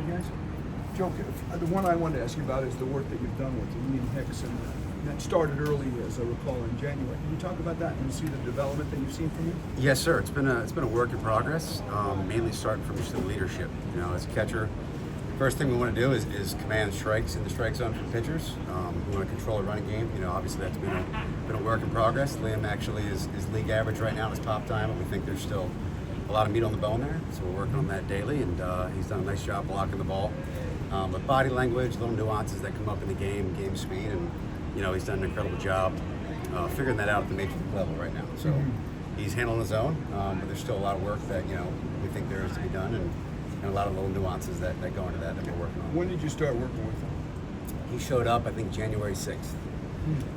good, guys? Joe, the one I wanted to ask you about is the work that you've done with Ian Hicks, and that started early, as I recall, in January. Can you talk about that and see the development that you've seen from him? Yes, sir. It's been a work in progress, mainly starting from just the leadership. You know, as a catcher, first thing we want to do is command strikes in the strike zone from pitchers. We want to control the running game. You know, obviously that's been a work in progress. Liam actually is league average right now in his top time, but we think there's still a lot of meat on the bone there. So we're working on that daily, and he's done a nice job blocking the ball. But body language, little nuances that come up in the game speed, and you know, he's done an incredible job figuring that out at the major league level right now. So he's handling his own, but there's still a lot of work that, you know, we think there is to be done, and a lot of little nuances that go into that we're working on. When did you start working with him? He showed up, I think, January 6th.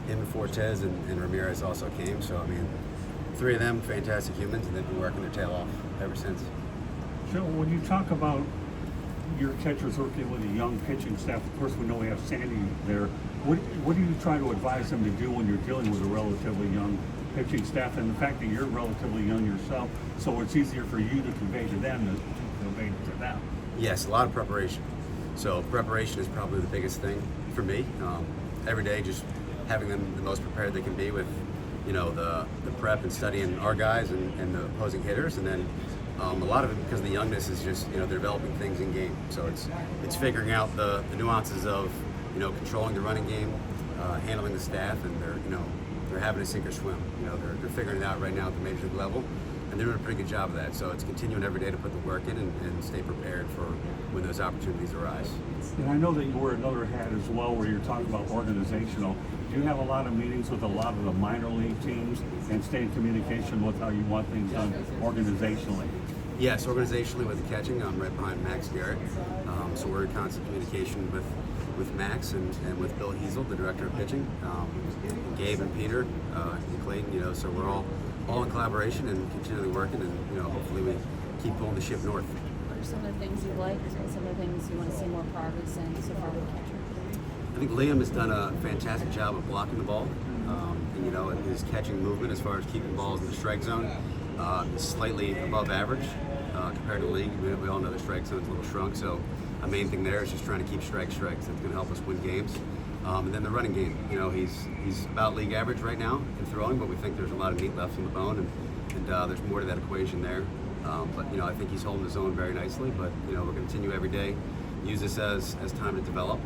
Him and Fortes and Ramirez also came. So, I mean, three of them, fantastic humans, and they've been working their tail off ever since. Joe, when you talk about your catchers working with a young pitching staff, of course we know we have Sandy there. What do you try to advise them to do when you're dealing with a relatively young pitching staff, and the fact that you're relatively young yourself, so it's easier for you to convey to them to convey to them? Yes, a lot of preparation. So preparation is probably the biggest thing for me. Every day, just having them the most prepared they can be with, you know, the prep and studying our guys and the opposing hitters, and then a lot of it, because the youngness, is just, you know, they're developing things in game. So it's figuring out the nuances of, you know, controlling the running game, handling the staff, and they're having to sink or swim. You know, they're figuring it out right now at the major league level, and they're doing a pretty good job of that. So it's continuing every day to put the work in and stay prepared for when those opportunities arise. And I know that you wear another hat as well, where you're talking about organizational. Do you have a lot of meetings with a lot of the minor league teams and stay in communication with how you want things done organizationally? Yes, organizationally with the catching, I'm right behind Max Garrett. So we're in constant communication with Max and with Bill Hiesel, the director of pitching, and Gabe and Peter and Clayton. You know, so we're all in collaboration and continually working, and you know, hopefully we keep pulling the ship north. What are some of the things you like, and some of the things you want to see more progress in so far with the catcher? I think Liam has done a fantastic job of blocking the ball. And, you know, his catching movement as far as keeping balls in the strike zone is slightly above average compared to the league. We all know the strike zone's a little shrunk, so a main thing there is just trying to keep strikes. That's going to help us win games. And then the running game, you know, he's about league average right now in throwing, but we think there's a lot of meat left on the bone, and there's more to that equation there. But, you know, I think he's holding his own very nicely, but, you know, we're going to continue every day, use this as time to develop,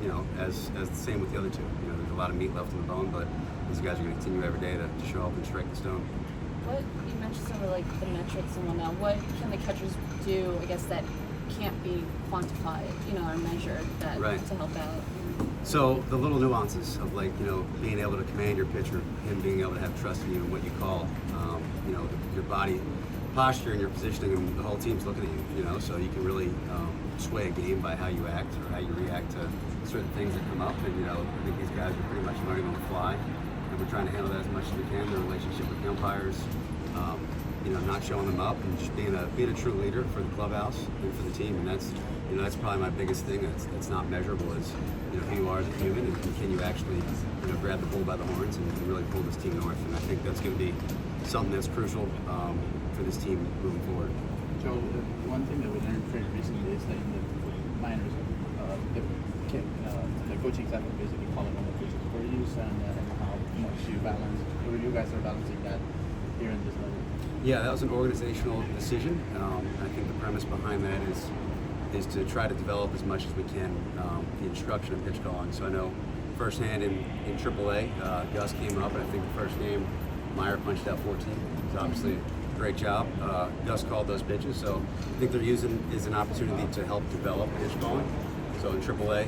you know, as the same with the other two. You know, there's a lot of meat left on the bone, but these guys are going to continue every day to show up and strike the stone. What, you mentioned some of like the metrics and whatnot. What can the catchers do, I guess, that can't be quantified, you know, or measured that to help out? So the little nuances of, like, you know, being able to command your pitcher, him being able to have trust in you and what you call, you know, your body posture and your positioning, and the whole team's looking at you, you know, so you can really sway a game by how you act or how you react to certain things that come up. And, you know, I think these guys are pretty much learning on the fly, and we're trying to handle that as much as we can. The relationship with the umpires, you know, not showing them up, and just being a true leader for the clubhouse and for the team. And that's, you know, that's probably my biggest thing that's not measurable, is, you know, who you are as a human, and can you actually, you know, grab the bull by the horns and really pull this team north. And I think that's going to be something that's crucial for this team moving forward. So one thing that we learned pretty recently is that in the minors, the coaching staff is basically calling on the pitches for use, and how much you balance, or you guys are balancing that here in this level. Yeah, that was an organizational decision. I think the premise behind that is to try to develop as much as we can the instruction of pitch calling. So I know firsthand in AAA, Gus came up, and I think the first game, Meyer punched out 14. It was obviously a great job. Gus called those pitches, so I think they're using it as an opportunity to help develop pitch calling. So in AAA,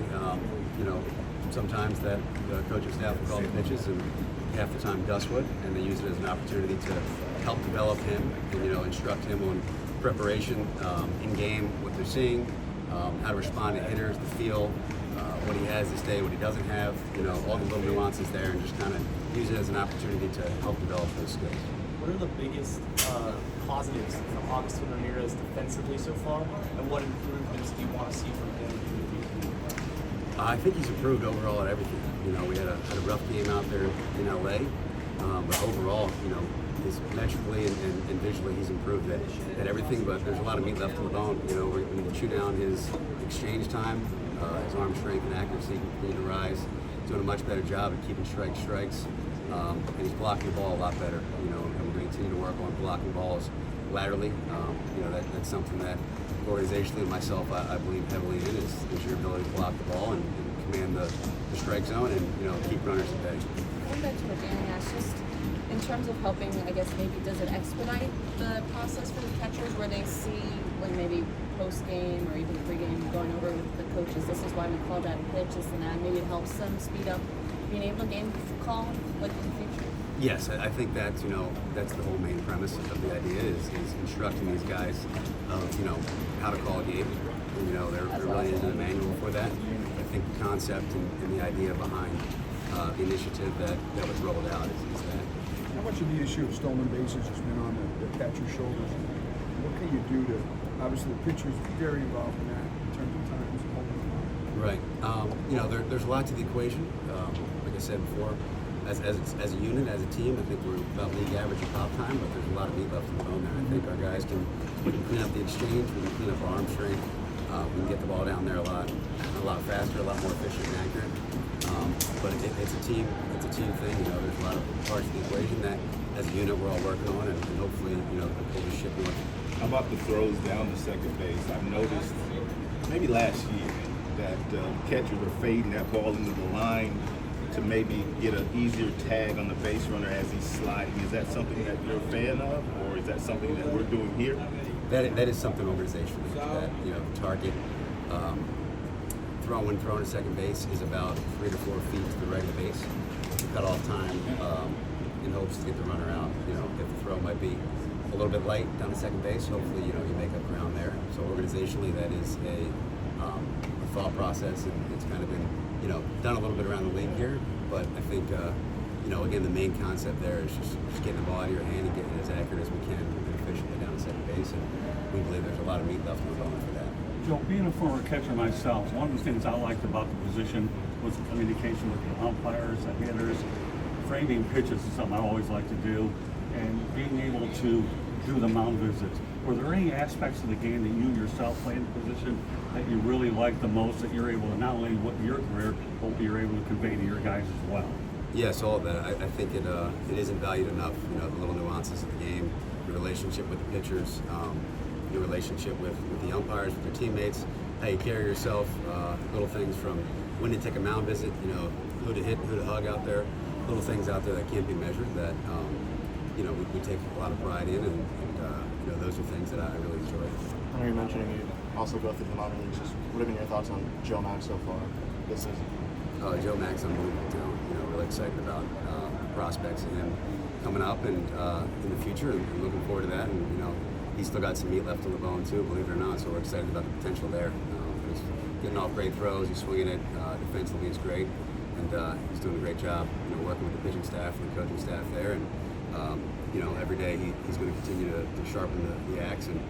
you know, sometimes that the coaching staff will call the pitches, and half the time Gus would, and they use it as an opportunity to help develop him and, you know, instruct him on preparation in game, what they're seeing, how to respond to hitters, the feel, what he has this day, what he doesn't have, you know, all the little nuances there, and just kind of use it as an opportunity to help develop those skills. What are the biggest positives from Augustin Ramirez defensively so far, and what improvements do you want to see from him in the future? I think he's improved overall at everything. You know, we had a rough game out there in LA, But overall, is metrically and visually, he's improved at everything. But there's a lot of meat left on the bone. When you chew down his exchange time, his arm strength and accuracy continue to rise. He's doing a much better job at keeping strikes, and he's blocking the ball a lot better. And we're going to continue to work on blocking balls laterally. That's something that organizationally and myself I believe heavily in is your ability to block the ball and command the strike zone and keep runners at bay. Going back to what Danny asked, just in terms of helping, I guess maybe does it expedite the process for the catchers where they see when maybe post game or even pre-game going over with the coaches, this is why we called that pitch, this and that, maybe it helps them speed up being able to game call like in the future? Yes, I think that's the whole main premise of the idea is instructing these guys of how to call a game. There really isn't a manual for that. I think the concept and the idea behind the initiative that was rolled out is that. How much of the issue of stolen bases has been on the catcher's shoulders? What can you do to, obviously the pitcher's very involved in that in terms of times holding them on. Right. There's a lot to the equation. Like I said before, as a unit, as a team, I think we're about league average in pop time, but there's a lot of meat left in the bone there. I think our guys we can clean up the exchange, we can clean up our arm strength, we can get the ball down there a lot faster, a lot more efficient and accurate. But it's a team thing. There's a lot of parts of the equation that, as a unit, we're all working on, and hopefully, pull the ship north. How about the throws down to second base? I've noticed maybe last year that catchers are fading that ball into the line to maybe get an easier tag on the base runner as he's sliding. Is that something that you're a fan of, or is that something that we're doing here? That is something organizationally that target. When throwing to second base is about 3 to 4 feet to the right of the base. Cut off time in hopes to get the runner out. If the throw might be a little bit light down to second base, hopefully you make up ground there. So organizationally, that is a thought process, and it's kind of been done a little bit around the league here. But I think again the main concept there is just getting the ball out of your hand and getting it as accurate as we can and efficiently down to second base. And we believe there's a lot of meat left in the bone for that. Joe, being a former catcher myself, one of the things I liked about the position was the communication with the umpires, the hitters. Framing pitches is something I always like to do, and being able to do the mound visits. Were there any aspects of the game that you yourself played in the position that you really liked the most, that you're able to not only what your career, but what you're able to convey to your guys as well? Yes, all of that. I think it isn't valued enough. The little nuances of the game, the relationship with the pitchers, your relationship with the umpires, with your teammates, how you carry yourself, little things from when to take a mound visit, who to hit, who to hug out there, little things out there that can't be measured that we take a lot of pride in, and those are things that I really enjoy. I know you're mentioning you also go through the minor leagues. Just what have been your thoughts on Joe Max so far this season? Joe Max, unbelievable talent. Really excited about prospects and him coming up and in the future, and looking forward to that. And he's still got some meat left on the bone too, believe it or not. So we're excited about the potential there. He's getting off great throws. He's swinging it defensively. It's great, and he's doing a great job. Working with the pitching staff and the coaching staff there, and every day he's going to continue to sharpen the axe and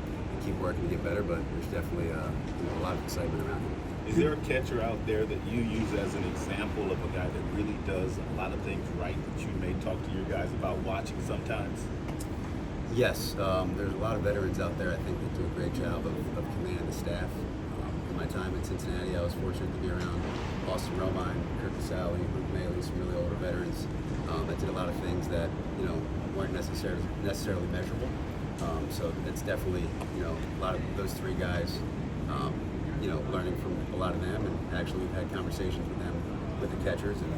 keep working to get better. But there's definitely a lot of excitement around him. Is there a catcher out there that you use as an example of a guy that really does a lot of things right that you may talk to your guys about watching sometimes? Yes, there's a lot of veterans out there, I think, that do a great job of commanding the staff. In my time in Cincinnati, I was fortunate to be around Austin Romine, Kirk Casale, Luke Maley, some really older veterans that did a lot of things that weren't necessarily measurable. So it's definitely a lot of those three guys. Learning from a lot of them, and actually we've had conversations with them, with the catchers, and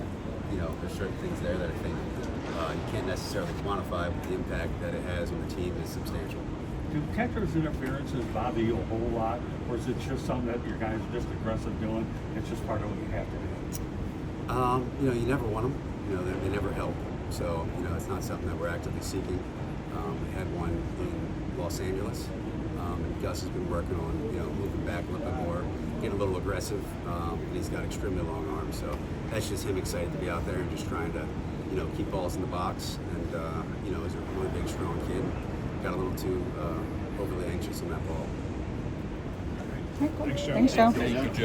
there's certain things there that I think you can't necessarily quantify, but the impact that it has on the team is substantial. Do catchers' interferences bother you a whole lot, or is it just something that your guys are just aggressive doing? It's just part of what you have to do. You never want them. They never help. So it's not something that we're actively seeking. We had one in Los Angeles. And Gus has been working on, moving back a little bit more, getting a little aggressive, and he's got extremely long arms. So that's just him excited to be out there and just trying to, keep balls in the box. And, he's a really big, strong kid. Got a little too overly anxious on that ball. Thanks, Joe. Thank you, Joe.